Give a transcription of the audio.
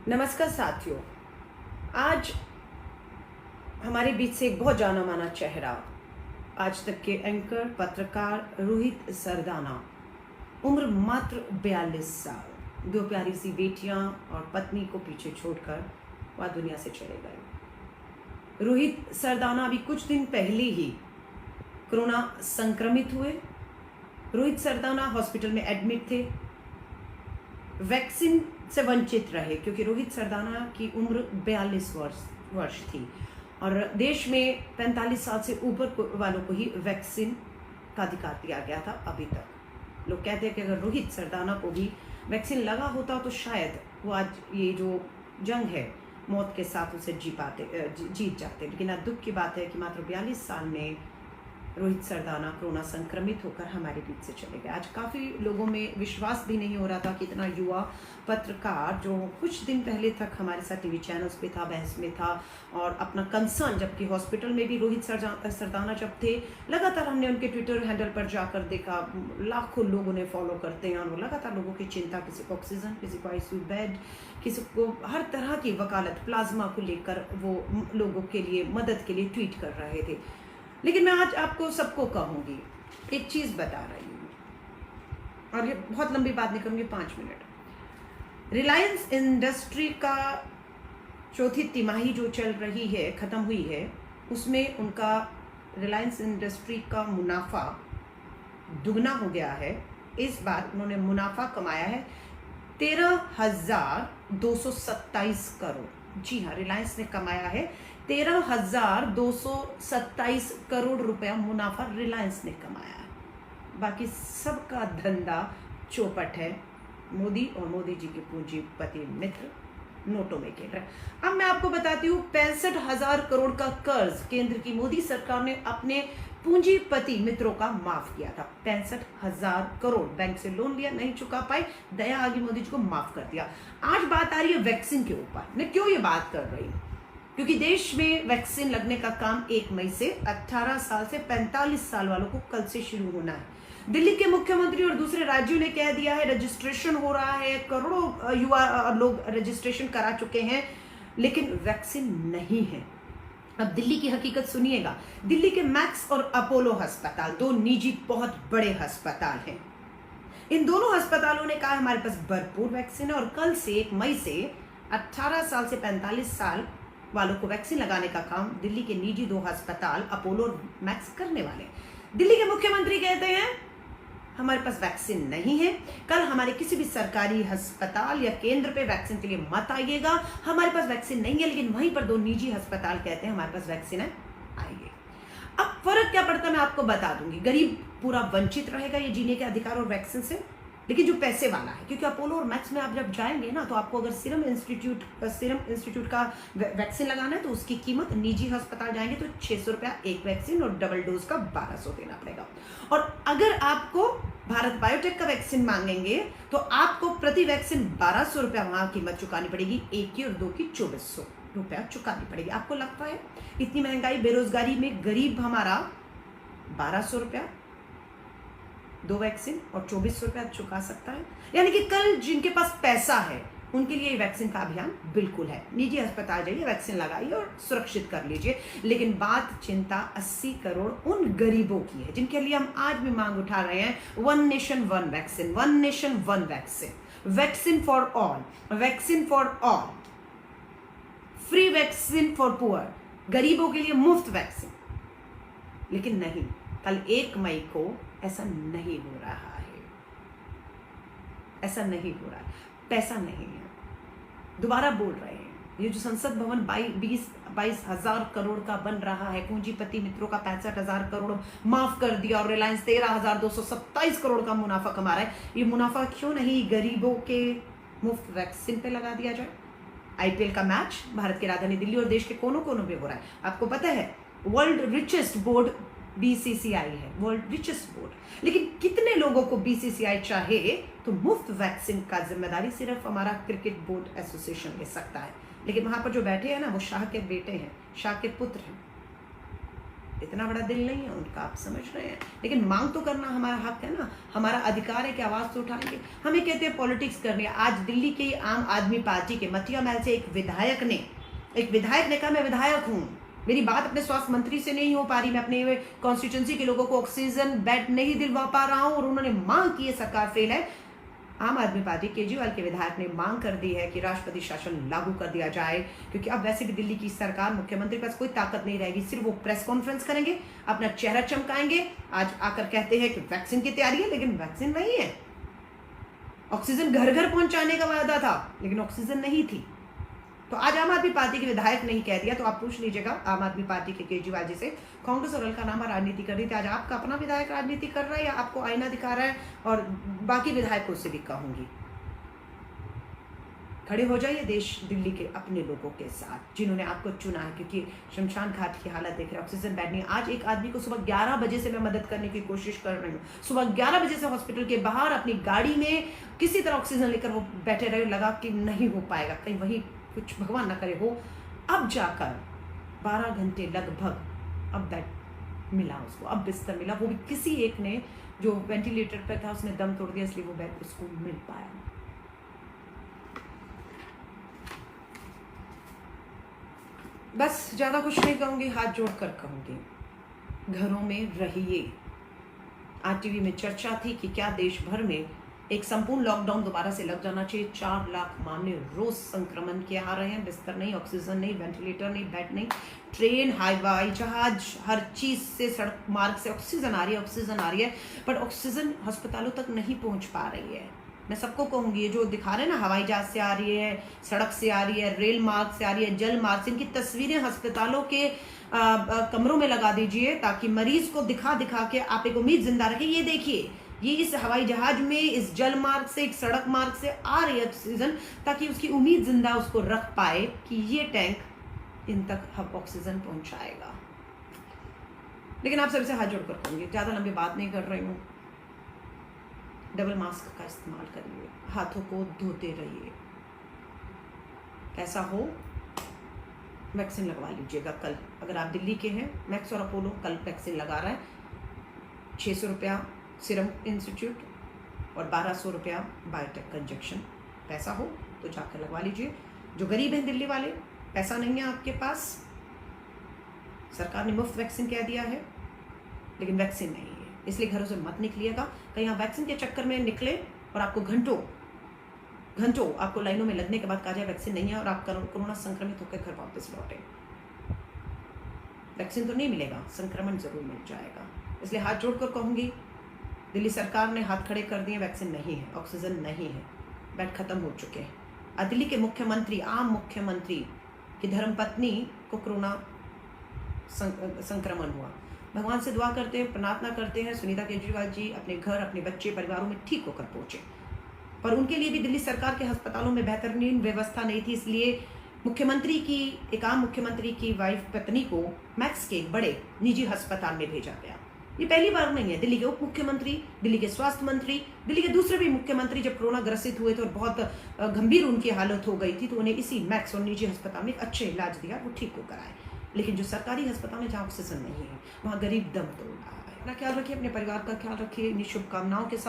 नमस्कार साथियों। आज हमारे बीच से एक बहुत जाना माना चेहरा, आज तक के एंकर पत्रकार रोहित सरदाना, उम्र मात्र 42 साल, दो प्यारी सी बेटियां और पत्नी को पीछे छोड़कर वह दुनिया से चले गए। रोहित सरदाना अभी कुछ दिन पहले ही कोरोना संक्रमित हुए। रोहित सरदाना हॉस्पिटल में एडमिट थे, वैक्सीन से वंचित रहे क्योंकि रोहित सरदाना की उम्र 42 वर्ष थी और देश में 45 साल से ऊपर वालों को ही वैक्सीन का अधिकार दिया गया था। अभी तक लोग कहते हैं कि अगर रोहित सरदाना को भी वैक्सीन लगा होता तो शायद वो आज ये जो जंग है मौत के साथ उसे जीत जाते। लेकिन आज दुख की बात है कि मात्र 42 साल में रोहित सरदाना कोरोना संक्रमित होकर हमारे बीच से चले गए। आज काफ़ी लोगों में विश्वास भी नहीं हो रहा था कि इतना युवा पत्रकार जो कुछ दिन पहले तक हमारे साथ टीवी चैनल्स पे था, बहस में था और अपना कंसर्न, जबकि हॉस्पिटल में भी रोहित सरदाना जब थे, लगातार हमने उनके ट्विटर हैंडल पर जाकर देखा, लाखों लोग उन्हें फॉलो करते हैं और वो लगातार लोगों की चिंता, किसी को ऑक्सीजन, किसी को आईसीयू बेड, किसी को हर तरह की वकालत, प्लाज्मा को लेकर वो लोगों के लिए मदद के लिए ट्वीट कर रहे थे। लेकिन मैं आज आपको सबको कहूँगी, एक चीज़ बता रही हूँ और ये बहुत लंबी बात नहीं करूँगी, 5 मिनट। रिलायंस इंडस्ट्री का चौथी तिमाही जो चल रही है, ख़त्म हुई है, उसमें उनका रिलायंस इंडस्ट्री का मुनाफा दुगना हो गया है। इस बार उन्होंने मुनाफा कमाया है 13,227 करोड़। जी हाँ, रिलायंस ने कमाया है 13,227 करोड़ रुपया मुनाफा रिलायंस ने कमाया है। बाकी सबका धंधा चौपट है। मोदी और मोदी जी के पूंजीपति मित्र नोटों में खेल रहे हैं। अब मैं आपको बताती हूँ, 65,000 करोड़ का कर्ज केंद्र की मोदी सरकार ने अपने पूंजीपति मित्रों का माफ किया था। 65,000 करोड़ बैंक से लोन लिया, नहीं चुका पाए, दया आ गई, मोदी जी को माफ कर दिया। आज बात आ रही है वैक्सीन के ऊपर। मैं क्यों ये बात कर रही हूँ? क्योंकि देश में वैक्सीन लगने का काम 1 मई से 18 साल से 45 साल वालों को कल से शुरू होना है। दिल्ली के मुख्यमंत्री और दूसरे राज्यों ने कह दिया है रजिस्ट्रेशन हो रहा है, करोड़ों युवा लोग रजिस्ट्रेशन करा चुके हैं, लेकिन वैक्सीन नहीं है। अब दिल्ली की हकीकत सुनिएगा। दिल्ली के मैक्स और अपोलो अस्पताल, 2 निजी बहुत बड़े अस्पताल हैं। इन दोनों अस्पतालों ने कहा हमारे पास भरपूर वैक्सीन है और कल से 1 मई से 18 साल से 45 साल वालों को वैक्सीन लगाने का काम दिल्ली के निजी 2 अस्पताल अपोलो और मैक्स करने वाले। दिल्ली के मुख्यमंत्री कहते हैं हमारे पास वैक्सीन नहीं है, कल हमारे किसी भी सरकारी अस्पताल या केंद्र पे वैक्सीन के लिए मत आइएगा, हमारे पास वैक्सीन नहीं है। लेकिन वहीं पर 2 निजी अस्पताल कहते हैं हमारे पास वैक्सीन है, आइए। अब फर्क क्या पड़ता है मैं आपको बता दूंगी। गरीब पूरा वंचित रहेगा ये जीने के अधिकार और वैक्सीन से, लेकिन जो पैसे वाला है, क्योंकि अपोलो और मैक्स में आप जब जाएंगे ना, तो आपको अगर सीरम इंस्टीट्यूट का वैक्सीन लगाना है तो उसकी कीमत, निजी अस्पताल जाएंगे तो 600 रुपया एक वैक्सीन और डबल डोज का 1200 देना पड़ेगा। और अगर आपको भारत बायोटेक का वैक्सीन मांगेंगे तो आपको प्रति वैक्सीन 1200 रुपया वहां कीमत चुकानी पड़ेगी, 1 की और 2 की 2400 रुपया चुकानी पड़ेगी। आपको लगता है इतनी महंगाई, बेरोजगारी में गरीब हमारा 1200 रुपया 2 वैक्सीन और 2400 रुपया चुका सकता है? यानी कि कल जिनके पास पैसा है उनके लिए वैक्सीन का अभियान बिल्कुल है। निजी अस्पताल जाइए, वैक्सीन लगाइए और सुरक्षित कर लीजिए। लेकिन बात, चिंता 80 करोड़ उन गरीबों की है जिनके लिए हम आज भी मांग उठा रहे हैं, 1 nation 1 vaccine, 1 nation 1 vaccine, vaccine for all, vaccine for all, free vaccine for poor, गरीबों के लिए मुफ्त वैक्सीन। लेकिन नहीं, कल 1 मई को ऐसा नहीं हो रहा है, ऐसा नहीं हो रहा है। पैसा नहीं है। दोबारा बोल रहे हैं, ये जो संसद भवन 22,000 करोड़ का बन रहा है, पूंजीपति मित्रों का 65,000 करोड़ माफ कर दिया और रिलायंस 13,227 करोड़ का मुनाफा कमा रहा है। ये मुनाफा क्यों नहीं गरीबों के मुफ्त वैक्सीन पे लगा दिया जाए? आईपीएल का मैच भारत की राजधानी दिल्ली और देश के कोनों कोनों में हो रहा है। आपको पता है वर्ल्ड रिचेस्ट बोर्ड बीसीसीआई है, वर्ल्ड रिचेस्ट बोर्ड। लेकिन कितने लोगों को बीसीसीआई चाहे तो मुफ्त वैक्सीन का जिम्मेदारी सिर्फ हमारा क्रिकेट बोर्ड एसोसिएशन ले सकता है। लेकिन वहां पर जो बैठे हैं ना, वो शाह के बेटे हैं, शाह के पुत्र हैं। इतना बड़ा दिल नहीं है उनका, आप समझ रहे हैं। लेकिन मांग तो करना हमारा हक है ना, हमारा अधिकार है कि आवाज़ तो उठाएंगे। हमें कहते हैं पॉलिटिक्स करनी है। आज दिल्ली के आम आदमी पार्टी के मटिया महल से एक विधायक ने कहा मैं विधायक हूँ, मेरी बात अपने स्वास्थ्य मंत्री से नहीं हो पा रही, मैं अपने कॉन्स्टिट्यूंसी के लोगों को ऑक्सीजन बेड नहीं दिलवा पा रहा हूँ, और उन्होंने मांग की है, सरकार फेल है। आम आदमी पार्टी केजरीवाल के विधायक ने मांग कर दी है कि राष्ट्रपति शासन लागू कर दिया जाए, क्योंकि अब वैसे भी दिल्ली की सरकार, मुख्यमंत्री के पास कोई ताकत नहीं रहेगी, सिर्फ वो प्रेस कॉन्फ्रेंस करेंगे, अपना चेहरा चमकाएंगे। आज आकर कहते हैं कि वैक्सीन की तैयारी है, लेकिन वैक्सीन नहीं है। ऑक्सीजन घर घर पहुंचाने का वादा था, लेकिन ऑक्सीजन नहीं थी। तो आज आम आदमी पार्टी के विधायक ने ही कह दिया, तो आप पूछ लीजिएगा आम आदमी पार्टी के केजरीवाल जी से, कांग्रेस और अलका नामा राजनीति कर रही थी, आज आपका अपना विधायक राजनीति कर रहा है या आपको आईना दिखा रहा है? और बाकी विधायकों से भी कहूंगी, खड़े हो जाइए देश दिल्ली के अपने लोगों के साथ जिन्होंने आपको चुना है, क्योंकि शमशान घाट की हालत देख रहे हैं, ऑक्सीजन बेड नहीं। आज एक आदमी को सुबह 11 बजे से मैं मदद करने की कोशिश कर रही हूँ, सुबह 11 बजे से हॉस्पिटल के बाहर अपनी गाड़ी में किसी तरह ऑक्सीजन लेकर वो बैठे रहे, लगा कि नहीं हो पाएगा, कहीं वही कुछ भगवान ना करे हो। अब जाकर 12 घंटे लगभग अब बेड मिला उसको, अब बिस्तर मिला, वो भी किसी एक ने जो वेंटिलेटर पर था उसने दम तोड़ दिया, इसलिए वो बेड उसको मिल पाया। बस ज़्यादा कुछ नहीं कहूँगी, हाथ जोड़कर कहूँगी, घरों में रहिए। आज टीवी में चर्चा थी कि क्या देश भर में एक संपूर्ण लॉकडाउन दोबारा से लग जाना चाहिए। 4 लाख मामले रोज संक्रमण के आ रहे हैं, बिस्तर नहीं, ऑक्सीजन नहीं, वेंटिलेटर नहीं, बेड नहीं, ट्रेन, हवाई जहाज, हर चीज़ से, सड़क मार्ग से ऑक्सीजन आ रही है, पर ऑक्सीजन अस्पतालों तक नहीं पहुंच पा रही है। मैं सबको कहूँगी, ये जो दिखा रहे हैं ना, हवाई जहाज से आ रही है, सड़क से आ रही है, रेल मार्ग से आ रही है, जल मार्ग से, इनकी तस्वीरें अस्पतालों के कमरों में लगा दीजिए, ताकि मरीज को दिखा के आप एक उम्मीद जिंदा रखें। ये देखिए, ये इस हवाई जहाज में, इस जल मार्ग से, एक सड़क मार्ग से आ रही है ऑक्सीजन, ताकि उसकी उम्मीद जिंदा उसको रख पाए कि ये टैंक इन तक हम ऑक्सीजन पहुंचाएगा। लेकिन आप सबसे हाथ जोड़कर कहूंगी, ज़्यादा लंबी बात नहीं कर रही हूँ, डबल मास्क का इस्तेमाल करिए, हाथों को धोते रहिए, ऐसा हो वैक्सीन लगवा लीजिएगा। कल अगर आप दिल्ली के हैं, मैक्स और अपोलो कल वैक्सीन लगा रहा है, 600 रुपया सीरम इंस्टीट्यूट और 1200 रुपया बायोटेक का इंजेक्शन। पैसा हो तो जाकर लगवा लीजिए। जो गरीब हैं दिल्ली वाले, पैसा नहीं है आपके पास, सरकार ने मुफ्त वैक्सीन कह दिया है, लेकिन वैक्सीन नहीं है, इसलिए घरों से मत निकलिएगा। कहीं आप वैक्सीन के चक्कर में निकले और आपको घंटों आपको लाइनों में लगने के बाद कहा जाए वैक्सीन नहीं है और आप कोरोना संक्रमित होकर घर वापस लौटे। वैक्सीन तो नहीं मिलेगा, संक्रमण जरूर मिल जाएगा। इसलिए हाथ जोड़कर कहूँगी, दिल्ली सरकार ने हाथ खड़े कर दिए, वैक्सीन नहीं है, ऑक्सीजन नहीं है, बेड खत्म हो चुके हैं। दिल्ली के मुख्यमंत्री, आम मुख्यमंत्री की धर्मपत्नी को कोरोना संक्रमण हुआ। भगवान से दुआ करते हैं, प्रार्थना करते हैं सुनीता केजरीवाल जी अपने घर, अपने बच्चे, परिवारों में ठीक होकर पहुंचे, पर उनके लिए भी दिल्ली सरकार के अस्पतालों में बेहतरीन व्यवस्था नहीं थी, इसलिए एक आम मुख्यमंत्री की वाइफ, पत्नी को मैक्स के बड़े निजी अस्पताल में भेजा गया। ये पहली बार नहीं है। दिल्ली के उप मुख्यमंत्री, दिल्ली के स्वास्थ्य मंत्री, दिल्ली के दूसरे भी मुख्यमंत्री जब कोरोना ग्रसित हुए थे और बहुत गंभीर उनकी हालत हो गई थी, तो उन्हें इसी मैक्स और निजी अस्पताल में एक अच्छे इलाज दिया, वो ठीक होकर आए। लेकिन जो सरकारी अस्पताल में जहाँ ऑक्सीजन नहीं है, वहाँ गरीब दम तोड़ रहा है। अपना ख्याल रखिए, अपने परिवार का ख्याल रखिए, इन शुभकामनाओं के साथ।